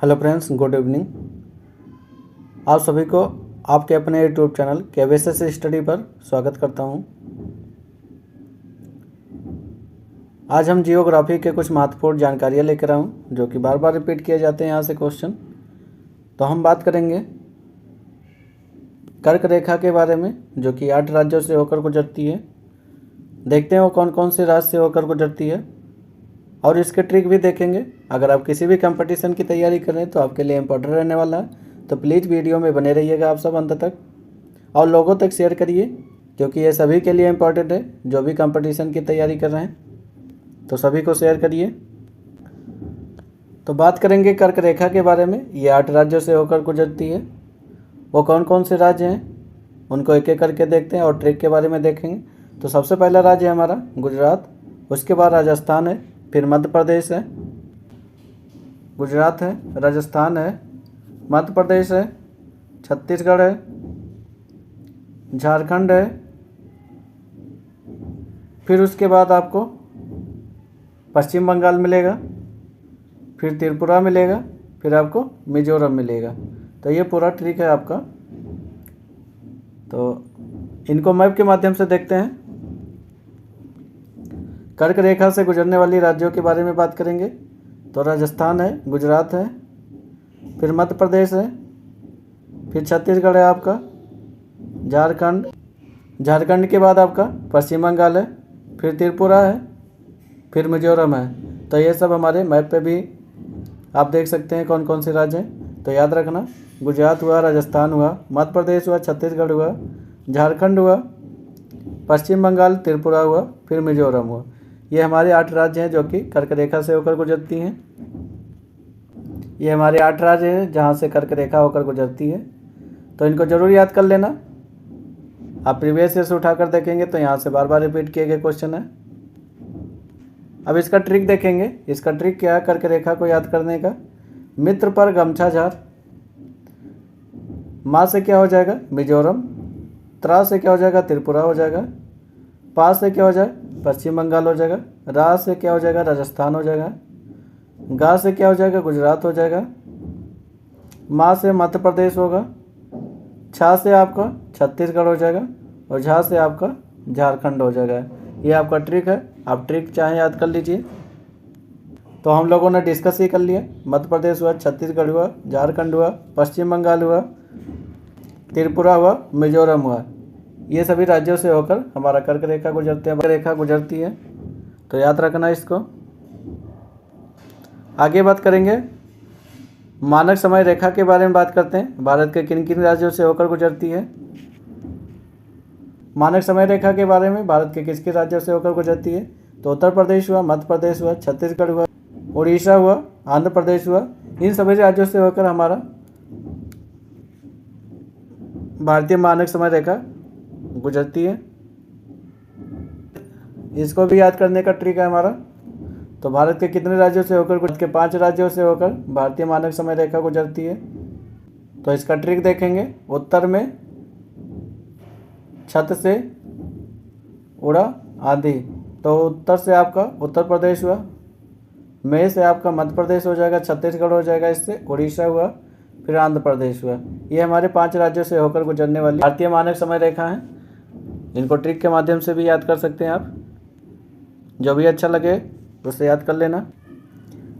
Hello friends, good evening. आप सभी को आपके अपने यूट्यूब चैनल केवीएस स्टडी पर स्वागत करता हूं। आज हम जियोग्राफी के कुछ महत्वपूर्ण जानकारियां लेकर आऊँ जो कि बार बार रिपीट किए जाते हैं यहाँ से क्वेश्चन। तो हम बात करेंगे कर्क रेखा के बारे में, जो कि 8 राज्यों से होकर गुजरती है। देखते हैं वो कौन कौन से राज्य से होकर गुजरती है और इसके ट्रिक भी देखेंगे। अगर आप किसी भी कंपटीशन की तैयारी कर रहे हैं तो आपके लिए इम्पोर्टेंट रहने वाला है, तो प्लीज़ वीडियो में बने रहिएगा आप सब अंत तक और लोगों तक शेयर करिए, क्योंकि ये सभी के लिए इम्पोर्टेंट है जो भी कंपटीशन की तैयारी कर रहे हैं। तो सभी को शेयर करिए। तो बात करेंगे कर्क रेखा के बारे में। ये 8 राज्यों से होकर गुजरती है। वो कौन कौन से राज्य हैं उनको एक एक करके देखते हैं और ट्रिक के बारे में देखेंगे। तो सबसे पहला राज्य है हमारा गुजरात, उसके बाद राजस्थान है, फिर मध्य प्रदेश है, गुजरात है, राजस्थान है, मध्य प्रदेश है, छत्तीसगढ़ है, झारखंड है, फिर उसके बाद आपको पश्चिम बंगाल मिलेगा, फिर त्रिपुरा मिलेगा, फिर आपको मिजोरम मिलेगा। तो ये पूरा ट्रिक है आपका। तो इनको मैप के माध्यम से देखते हैं। कर्क रेखा से गुजरने वाली राज्यों के बारे में बात करेंगे। तो राजस्थान है, गुजरात है, फिर मध्य प्रदेश है, फिर छत्तीसगढ़ है आपका, झारखंड के बाद आपका पश्चिम बंगाल है, फिर त्रिपुरा है, फिर मिजोरम है। तो ये सब हमारे मैप पे भी आप देख सकते हैं कौन कौन से राज्य हैं। तो याद रखना, गुजरात हुआ, राजस्थान हुआ, मध्य प्रदेश हुआ, छत्तीसगढ़ हुआ, झारखंड हुआ, पश्चिम बंगाल, त्रिपुरा हुआ, फिर मिजोरम हुआ। ये हमारे 8 राज्य हैं जो कि कर्क रेखा से होकर गुजरती हैं। ये हमारे 8 राज्य हैं जहाँ से कर्क रेखा होकर गुजरती है। तो इनको जरूर याद कर लेना। आप प्रीवियस ईयर से उठाकर देखेंगे तो यहाँ से बार बार रिपीट किए गए क्वेश्चन है। अब इसका ट्रिक देखेंगे। इसका ट्रिक क्या है कर्क रेखा को याद करने का? मित्र पर गमछा झाड़, माँ से क्या हो जाएगा? मिजोरम, त्रा से क्या हो जाएगा? त्रिपुरा हो जाएगा, पा से क्या हो जाएगा? पश्चिम बंगाल हो जाएगा, रा से क्या हो जाएगा? राजस्थान हो जाएगा, गा से क्या हो जाएगा? गुजरात हो जाएगा, माँ से मध्य प्रदेश होगा, छा से आपका छत्तीसगढ़ हो जाएगा और झा से आपका झारखंड हो जाएगा। ये आपका ट्रिक है। आप ट्रिक चाहें याद कर लीजिए। तो हम लोगों ने डिस्कस ही कर लिया। मध्य प्रदेश हुआ, छत्तीसगढ़ हुआ, झारखंड हुआ, पश्चिम बंगाल हुआ, त्रिपुरा हुआ, मिजोरम हुआ। ये सभी राज्यों से होकर हमारा कर्क रेखा गुजरती है। तो याद रखना इसको। आगे बात करेंगे मानक समय रेखा के बारे में। बात करते हैं भारत के किन किन राज्यों से होकर गुजरती है। मानक समय रेखा के बारे में भारत के किस किस राज्यों से होकर गुजरती है? तो उत्तर प्रदेश हुआ, मध्य प्रदेश हुआ, छत्तीसगढ़ हुआ, उड़ीसा हुआ, आंध्र प्रदेश हुआ। इन सभी राज्यों से होकर हमारा भारतीय मानक समय रेखा गुजरती है। इसको भी याद करने का ट्रिक है हमारा। तो भारत के कितने राज्यों से होकर? भारत के 5 राज्यों से होकर भारतीय मानक समय रेखा गुजरती है। तो इसका ट्रिक देखेंगे। उत्तर में छत से उड़ा आंधी, तो उत्तर से आपका उत्तर प्रदेश हुआ, मई से आपका मध्य प्रदेश हो जाएगा, छत्तीसगढ़ हो जाएगा, इससे उड़ीसा हुआ, फिर आंध्र प्रदेश हुआ। ये हमारे 5 राज्यों से होकर गुजरने वाली भारतीय मानक समय रेखा है। इनको ट्रिक के माध्यम से भी याद कर सकते हैं आप। जो भी अच्छा लगे उससे याद कर लेना।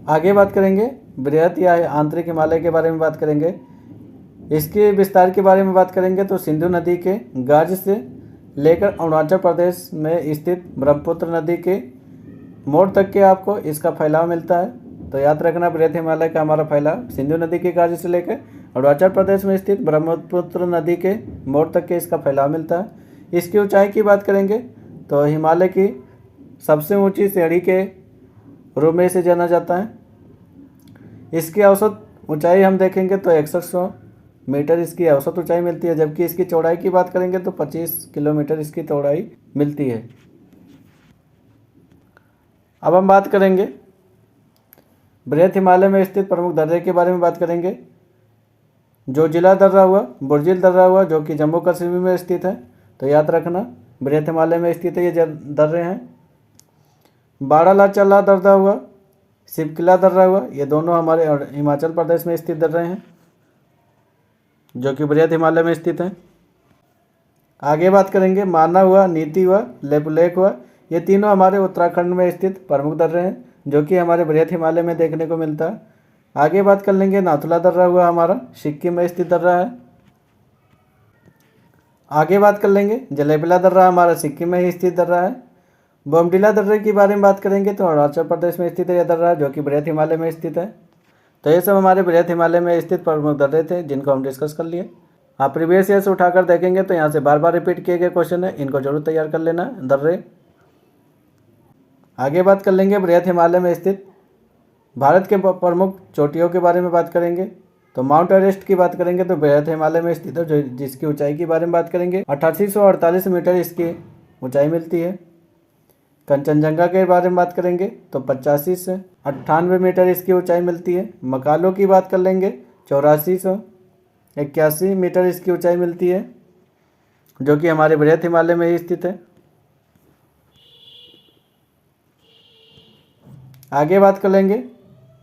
आगे बात करेंगे बृहत या आंतरिक हिमालय के बारे में बात करेंगे। इसके विस्तार के बारे में बात करेंगे। तो सिंधु नदी के गाज से लेकर अरुणाचल प्रदेश में स्थित ब्रह्मपुत्र नदी के मोड़ तक के आपको इसका फैलाव मिलता है। तो याद रखना, बृहत हिमालय का हमारा फैलाव सिंधु नदी के गाज से लेकर अरुणाचल प्रदेश में स्थित ब्रह्मपुत्र नदी के मोड़ तक के इसका फैलाव मिलता है। इसकी ऊंचाई की बात करेंगे तो हिमालय की सबसे ऊंची सीढ़ी के रूप में इसे जाना जाता है। इसकी औसत ऊंचाई हम देखेंगे तो 6100 मीटर इसकी औसत ऊंचाई मिलती है, जबकि इसकी चौड़ाई की बात करेंगे तो 25 किलोमीटर इसकी चौड़ाई मिलती है। अब हम बात करेंगे बृहत हिमालय में स्थित प्रमुख दर्रे के बारे में बात करेंगे। जो जिला दर्रा हुआ, बुर्जिल दर्रा हुआ, जो कि जम्मू कश्मीर में स्थित है। तो याद रखना, बृहत हिमालय में स्थित है ये दर्रे हैं। बारालाचाला दर्रा हुआ, शिवकिला दर्रा हुआ, ये दोनों हमारे हिमाचल प्रदेश में स्थित दर्रे हैं जो कि बृहद हिमालय में स्थित हैं। आगे बात करेंगे माना हुआ, नीति हुआ, लेपुलेख हुआ, ये तीनों हमारे उत्तराखंड में स्थित प्रमुख दर्रे हैं जो कि हमारे बृहद हिमालय में देखने को मिलता है। आगे बात कर लेंगे नाथुला दर्रा हुआ, हमारा सिक्किम में स्थित दर्रा है। आगे बात कर लेंगे जलेबिला दर्रा, हमारा सिक्किम में ही स्थित दर्रा है। बोमडिला दर्रे के बारे में बात करेंगे तो अरुणाचल प्रदेश में स्थित है यह दर्रा जो कि बृहद हिमालय में स्थित है। तो ये सब हमारे बृहद हिमालय में स्थित प्रमुख दर्रे थे जिनको हम डिस्कस कर लिए। आप प्रीवियस ईयर से उठाकर देखेंगे तो यहाँ से बार बार रिपीट किए गए क्वेश्चन है, इनको जरूर तैयार कर लेना दर्रे। आगे बात कर लेंगे बृहद हिमालय में स्थित भारत के प्रमुख चोटियों के बारे में बात करेंगे। तो माउंट एवरेस्ट की बात करेंगे तो बृहद हिमालय में स्थित है, जिसकी ऊंचाई के बारे में बात करेंगे 8848 मीटर इसकी ऊंचाई मिलती है। कंचनजंगा के बारे में बात करेंगे तो 85 से 98 मीटर इसकी ऊंचाई मिलती है। मकालो की बात कर लेंगे 8481 मीटर इसकी ऊंचाई मिलती है जो कि हमारे बृहद हिमालय में ही स्थित है। आगे बात कर लेंगे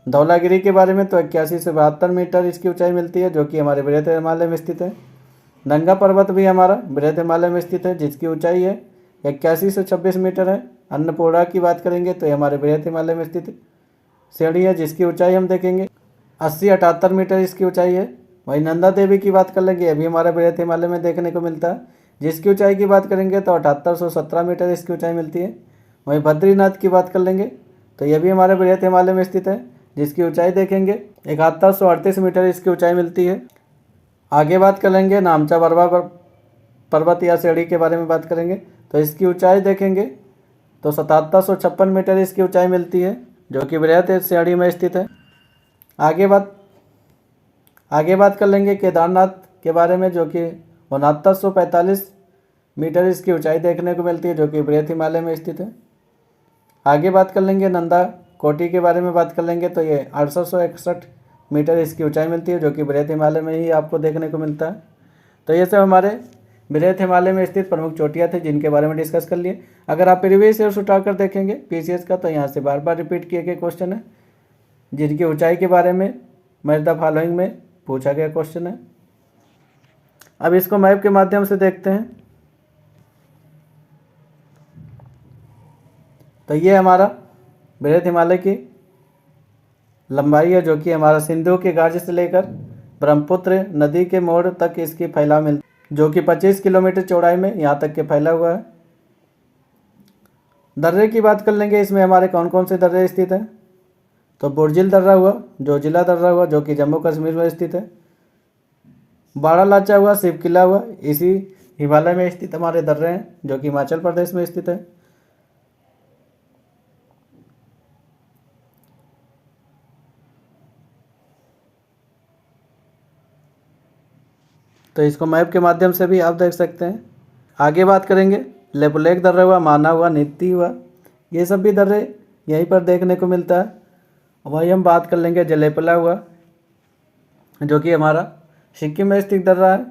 धौलागिरी के बारे में तो 81 से 72 मीटर इसकी ऊंचाई मिलती है जो कि हमारे बृहद हिमालय में स्थित है। नंगा पर्वत भी हमारा बृहद हिमालय में स्थित है जिसकी ऊंचाई है 81 से 26 मीटर है। अन्नपूर्णा की बात करेंगे तो ये हमारे बृहद हिमालय में स्थित श्रेणी है जिसकी ऊंचाई हम देखेंगे 80-78 मीटर इसकी ऊंचाई है। वहीं नंदा देवी की बात कर लेंगे, अभी हमारे बृहद हिमालय में देखने को मिलता है जिसकी ऊंचाई की बात करेंगे तो 7817 मीटर इसकी ऊंचाई मिलती है। वहीं बद्रीनाथ की बात कर लेंगे तो यह भी हमारे बृहद हिमालय में स्थित है जिसकी ऊंचाई देखेंगे 7138 मीटर इसकी ऊंचाई मिलती है। आगे बात कर लेंगे नामचा बरवा पर्वत या श्रेणी के बारे में बात करेंगे तो इसकी ऊंचाई देखेंगे तो 7756 मीटर इसकी ऊंचाई मिलती है जो कि बृहद श्रेणी में स्थित है। आगे बात कर लेंगे केदारनाथ के बारे में जो कि 6945 मीटर इसकी ऊंचाई देखने को मिलती है जो कि बृहद हिमालय में स्थित है। आगे बात कर लेंगे नंदा कोटी के बारे में बात कर लेंगे तो ये 861 मीटर इसकी ऊंचाई मिलती है जो कि बृहद हिमालय में ही आपको देखने को मिलता है। तो ये सब हमारे बृहद हिमालय में स्थित प्रमुख चोटियाँ थी जिनके बारे में डिस्कस कर लिए। अगर आप प्रीवियस ईयर उठाकर देखेंगे पीसीएस का तो यहाँ से बार बार रिपीट किए गए क्वेश्चन है जिनकी ऊंचाई के बारे में मैच द फॉलोइंग में पूछा गया क्वेश्चन है। अब इसको मैप के माध्यम से देखते हैं। तो ये हमारा बृहद हिमालय की लंबाई है जो कि हमारा सिंधु के गाज से लेकर ब्रह्मपुत्र नदी के मोड़ तक इसकी फैलाव मिलती जो कि 25 किलोमीटर चौड़ाई में यहाँ तक के फैला हुआ है। दर्रे की बात कर लेंगे, इसमें हमारे कौन कौन से दर्रे स्थित हैं तो बुर्जिल दर्रा हुआ, जोजिला दर्रा हुआ जो कि जम्मू कश्मीर में स्थित है। बारालाचा हुआ, शिवकिला हुआ, इसी हिमालय में स्थित हमारे दर्रे हैं जो कि हिमाचल प्रदेश में स्थित है। तो इसको मैप के माध्यम से भी आप देख सकते हैं। आगे बात करेंगे लेपुलेख दर्रा हुआ, माना हुआ, नीति हुआ, ये सब भी दर्रे यहीं पर देखने को मिलता है। वही हम बात कर लेंगे जलेपला हुआ जो कि हमारा सिक्किम में स्थित दर्रा है।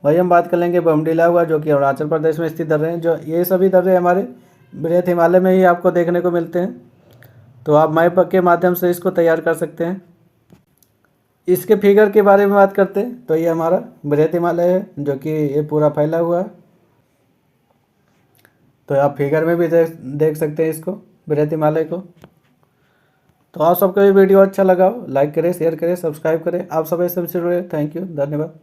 वही हम बात कर लेंगे बोमडिला हुआ जो कि अरुणाचल प्रदेश में स्थित दर्रे हैं। जो ये सभी दर्रे हमारे बृहद हिमालय में ही आपको देखने को मिलते हैं। तो आप मैप के माध्यम से इसको तैयार कर सकते हैं। इसके फिगर के बारे में बात करते हैं तो ये हमारा बृहद हिमालय है जो कि ये पूरा फैला हुआ है। तो आप फिगर में भी देख सकते हैं इसको बृहद हिमालय को। तो आप सबको ये वीडियो अच्छा लगा हो लाइक करें, शेयर करें, सब्सक्राइब करें। आप सब इससे जुड़े, थैंक यू, धन्यवाद।